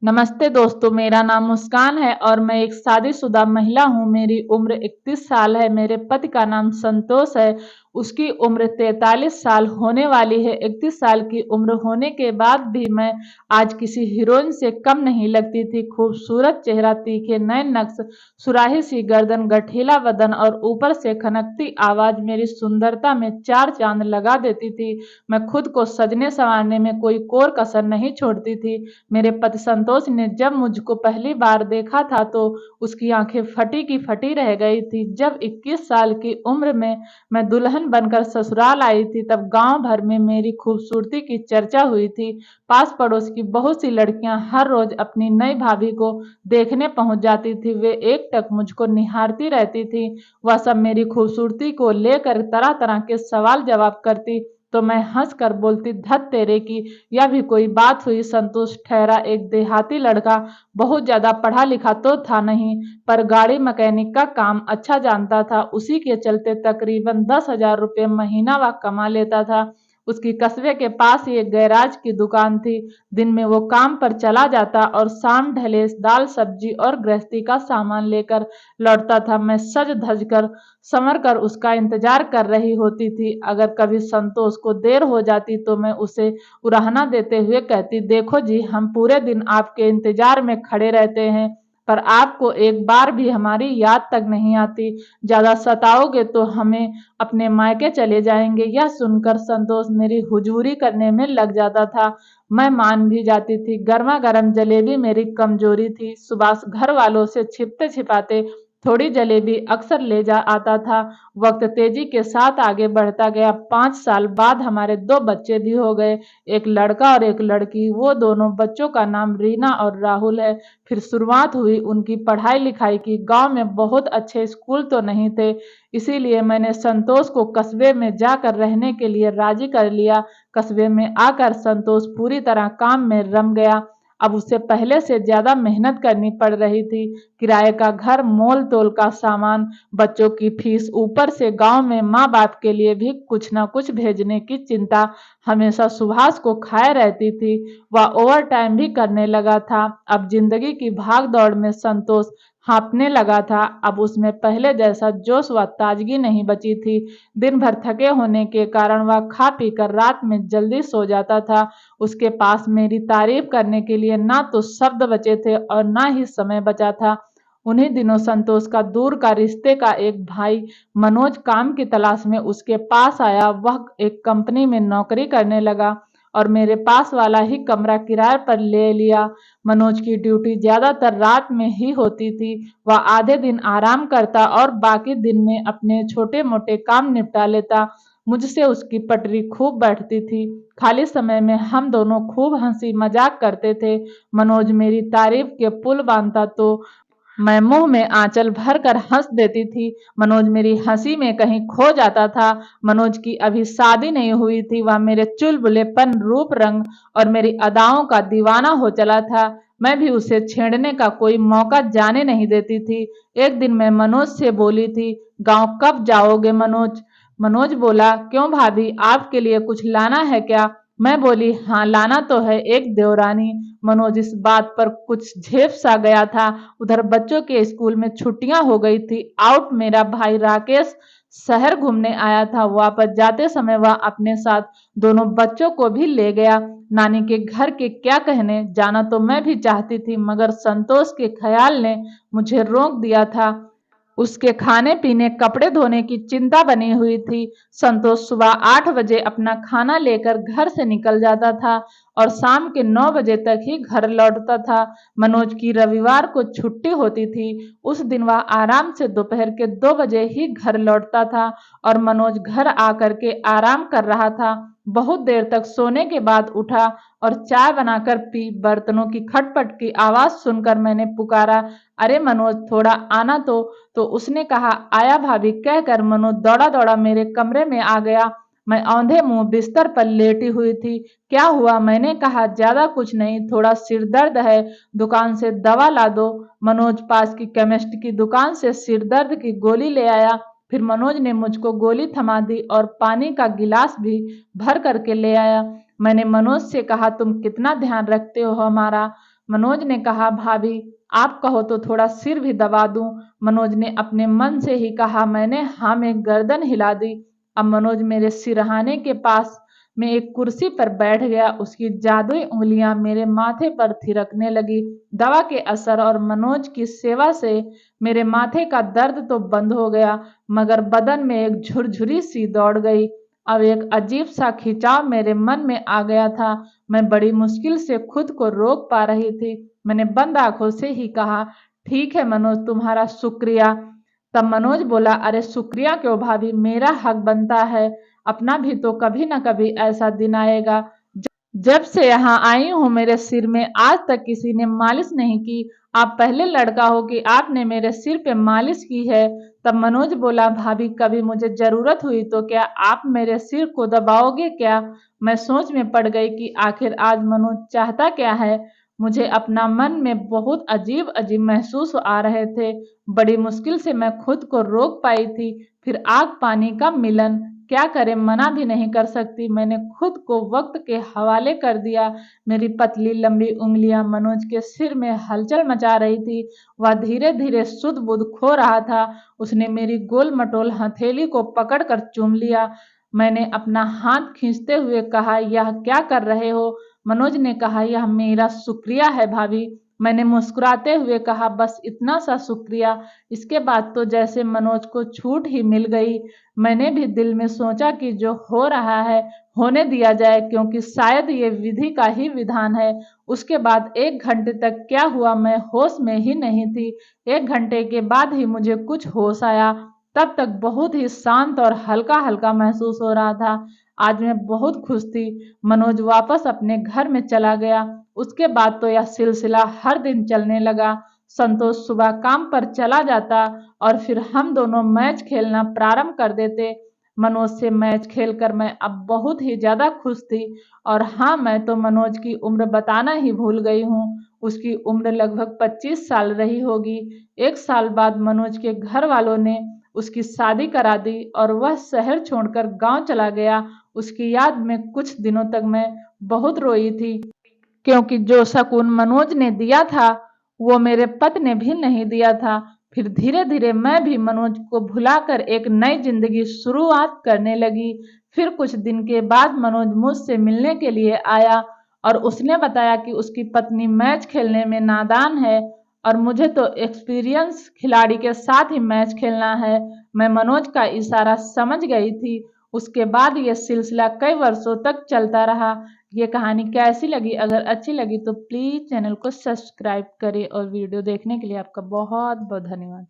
नमस्ते दोस्तों, मेरा नाम मुस्कान है और मैं एक शादीशुदा महिला हूँ। मेरी उम्र 31 साल है। मेरे पति का नाम संतोष है। उसकी उम्र 43 साल होने वाली है। 31 साल की उम्र होने के बाद भी मैं आज किसी हीरोइन से कम नहीं लगती थी। खूबसूरत चेहरा, तीखे नैन नक्श, सुराही सी गर्दन, गठीला बदन और ऊपर से खनकती आवाज मेरी सुंदरता में चार चांद लगा देती थी। मैं खुद को सजने संवारने में कोई कोर कसर नहीं छोड़ती थी। मेरे पति संतोष ने जब मुझको पहली बार देखा था तो उसकी आंखें फटी की फटी रह गई थी। जब 21 साल की उम्र में मैं दुल्हन बनकर ससुराल आई थी तब गांव भर में मेरी खूबसूरती की चर्चा हुई थी। पास पड़ोस की बहुत सी लड़कियां हर रोज अपनी नई भाभी को देखने पहुंच जाती थी। वे एकटक मुझको निहारती रहती थी। वह सब मेरी खूबसूरती को लेकर तरह तरह के सवाल जवाब करती तो मैं हंसकर बोलती, धत तेरे की, यह भी कोई बात हुई। संतोष ठहरा एक देहाती लड़का, बहुत ज्यादा पढ़ा लिखा तो था नहीं, पर गाड़ी मैकेनिक का काम अच्छा जानता था। उसी के चलते तकरीबन 10,000 रुपये महीना वह कमा लेता था। उसकी कस्बे के पास ही एक गैराज की दुकान थी। दिन में वो काम पर चला जाता और शाम ढले दाल सब्जी और गृहस्थी का सामान लेकर लौटता था। मैं सज धज कर संवर कर उसका इंतजार कर रही होती थी। अगर कभी संतोष को देर हो जाती तो मैं उसे उराहना देते हुए कहती, देखो जी, हम पूरे दिन आपके इंतजार में खड़े रहते हैं पर आपको एक बार भी हमारी याद तक नहीं आती। ज्यादा सताओगे तो हमें अपने मायके चले जाएंगे। यह सुनकर संतोष मेरी हुजूरी करने में लग जाता था। मैं मान भी जाती थी। गर्मा गर्म जलेबी मेरी कमजोरी थी। सुभाष घर वालों से छिपते छिपाते थोड़ी जलेबी अक्सर ले जा आता था। वक्त तेजी के साथ आगे बढ़ता गया। 5 साल बाद हमारे 2 बच्चे भी हो गए, एक लड़का और एक लड़की। वो दोनों बच्चों का नाम रीना और राहुल है। फिर शुरुआत हुई उनकी पढ़ाई लिखाई की। गांव में बहुत अच्छे स्कूल तो नहीं थे, इसीलिए मैंने संतोष को कस्बे में जाकर रहने के लिए राजी कर लिया। कस्बे में आकर संतोष पूरी तरह काम में रम गया। अब उसे पहले से ज्यादा मेहनत करनी पड़ रही थी। किराए का घर, मोल तोल का सामान, बच्चों की फीस, ऊपर से गांव में माँ बाप के लिए भी कुछ न कुछ भेजने की चिंता हमेशा सुभाष को खाए रहती थी। वह ओवर टाइम भी करने लगा था। अब जिंदगी की भाग दौड़ में संतोष हाँफने लगा था। अब उसमें पहले जैसा जोश व ताजगी नहीं बची थी। दिन भर थके होने के कारण वह खा पी कर रात में जल्दी सो जाता था। उसके पास मेरी तारीफ करने के लिए ना तो शब्द बचे थे और ना ही समय बचा था। उन्हीं दिनों संतोष का दूर का रिश्ते का एक भाई मनोज काम की तलाश में उसके पास आया। वह एक कंपनी में नौकरी करने लगा और मेरे पास वाला ही कमरा किराए पर ले लिया। मनोज की ड्यूटी ज्यादातर रात में ही होती थी। वह आधे दिन आराम करता और बाकी दिन में अपने छोटे मोटे काम निपटा लेता। मुझसे उसकी पटरी खूब बैठती थी। खाली समय में हम दोनों खूब हंसी मजाक करते थे। मनोज मेरी तारीफ के पुल बांधता तो मैं मुंह में आंचल भर कर हंस देती थी। मनोज मेरी हंसी में कहीं खो जाता था। मनोज की अभी शादी नहीं हुई थी। वह मेरे चुलबुलेपन, रूप रंग और मेरी अदाओं का दीवाना हो चला था। मैं भी उसे छेड़ने का कोई मौका जाने नहीं देती थी। एक दिन मैं मनोज से बोली थी, गांव कब जाओगे मनोज? मनोज बोला, क्यों भाभी, आपके लिए कुछ लाना है क्या? मैं बोली, हाँ लाना तो है, एक देवरानी। मनोज इस बात पर कुछ झेप सा गया था। उधर बच्चों के स्कूल में छुट्टियां हो गई थी। आउट मेरा भाई राकेश शहर घूमने आया था। वापस जाते समय वह अपने साथ दोनों बच्चों को भी ले गया। नानी के घर के क्या कहने, जाना तो मैं भी चाहती थी मगर संतोष के ख्याल ने मुझे रोक दिया था। उसके खाने पीने, कपड़े धोने की चिंता बनी हुई थी। संतोष सुबह 8 बजे अपना खाना लेकर घर से निकल जाता था और शाम के 9 बजे तक ही घर लौटता था। मनोज की रविवार को छुट्टी होती थी। उस दिन वह आराम से दोपहर के 2 बजे ही घर लौटता था और मनोज घर आकर के आराम कर रहा था। बहुत देर तक सोने के बाद उठा और चाय बनाकर पी। बर्तनों की खटपट की आवाज सुनकर मैंने पुकारा, अरे मनोज, थोड़ा आना तो उसने कहा, आया भाभी, कहकर मनोज दौड़ा दौड़ा मेरे कमरे में आ गया। मैं औंधे मुंह बिस्तर पर लेटी हुई थी। क्या हुआ? मैंने कहा, ज्यादा कुछ नहीं, थोड़ा सिर दर्द है, दुकान से दवा ला दो। मनोज पास की केमिस्ट की दुकान से सिर दर्द की गोली ले आया। फिर मनोज ने मुझको गोली थमा दी और पानी का गिलास भी भर करके ले आया। मैंने मनोज से कहा, तुम कितना ध्यान रखते हो हमारा? मनोज ने कहा, भाभी आप कहो तो थोड़ा सिर भी दबा दूं। मनोज ने अपने मन से ही कहा। मैंने हाँ में गर्दन हिला दी। अब मनोज मेरे सिरहाने के पास में एक कुर्सी पर बैठ गया। उसकी जादुई उंगलियां मेरे माथे पर थिरकने लगी। दवा के असर और मनोज की सेवा से मेरे माथे का दर्द तो बंद हो गया, मगर बदन में एक झुरझुरी सी दौड़ गई। अब एक अजीब सा खिंचाव मेरे मन में आ गया था। मैं बड़ी मुश्किल से खुद को रोक पा रही थी। मैंने बंद आंखों से ही कहा, ठीक है मनोज, तुम्हारा शुक्रिया। तब मनोज बोला, अरे शुक्रिया क्यों भाभी, मेरा हक बनता है। अपना भी तो कभी ना कभी ऐसा दिन आएगा। जब से यहाँ आई हूँ मेरे सिर में आज तक किसी ने मालिश नहीं की। आप पहले लड़का हो कि आपने मेरे सिर पे मालिश की है। तब मनोज बोला, भाभी कभी मुझे जरूरत हुई तो क्या आप मेरे सिर को दबाओगे क्या? मैं सोच में पड़ गई कि आखिर आज मनोज चाहता क्या है। मुझे अपना मन में बहुत अजीब अजीब महसूस आ रहे थे। बड़ी मुश्किल से मैं खुद को रोक पाई थी। फिर आग पानी का मिलन, क्या करें, मना भी नहीं कर सकती। मैंने खुद को वक्त के हवाले कर दिया। मेरी पतली लंबी उंगलियां मनोज के सिर में हलचल मचा रही थी। वह धीरे धीरे सुध बुध खो रहा था। उसने मेरी गोल मटोल हथेली को पकड़कर चूम लिया। मैंने अपना हाथ खींचते हुए कहा, यह क्या कर रहे हो? मनोज ने कहा, यह मेरा शुक्रिया है भाभी। मैंने मुस्कुराते हुए कहा, बस इतना सा शुक्रिया? इसके बाद तो जैसे मनोज को छूट ही मिल गई। मैंने भी दिल में सोचा कि जो हो रहा है होने दिया जाए, क्योंकि शायद ये विधि का ही विधान है। उसके बाद 1 घंटे तक क्या हुआ मैं होश में ही नहीं थी। 1 घंटे के बाद ही मुझे कुछ होश आया। तब तक बहुत ही शांत और हल्का हल्का महसूस हो रहा था। आज मैं बहुत खुश थी। मनोज वापस अपने घर में चला गया। उसके बाद तो यह सिलसिला हर दिन चलने लगा। संतोष सुबह काम पर चला जाता और फिर हम दोनों मैच खेलना प्रारंभ कर देते। मनोज से मैच खेलकर मैं अब बहुत ही ज्यादा खुश थी। और हाँ, मैं तो मनोज की उम्र बताना ही भूल गई हूँ। उसकी उम्र लगभग 25 साल रही होगी। 1 साल बाद मनोज के घर वालों ने उसकी शादी करा दी और वह शहर छोड़कर गांव चला गया। उसकी याद में कुछ दिनों तक मैं बहुत रोई थी, क्योंकि जो सुकून मनोज ने दिया था वो मेरे पति ने भी नहीं दिया था। फिर धीरे धीरे मैं भी मनोज को भुलाकर एक नई जिंदगी शुरुआत करने लगी। फिर कुछ दिन के बाद मनोज मुझसे मिलने के लिए आया और उसने बताया कि उसकी पत्नी मैच खेलने में नादान है और मुझे तो एक्सपीरियंस खिलाड़ी के साथ ही मैच खेलना है। मैं मनोज का इशारा समझ गई थी। उसके बाद यह सिलसिला कई वर्षों तक चलता रहा। ये कहानी कैसी लगी? अगर अच्छी लगी तो प्लीज़ चैनल को सब्सक्राइब करें और वीडियो देखने के लिए आपका बहुत बहुत धन्यवाद।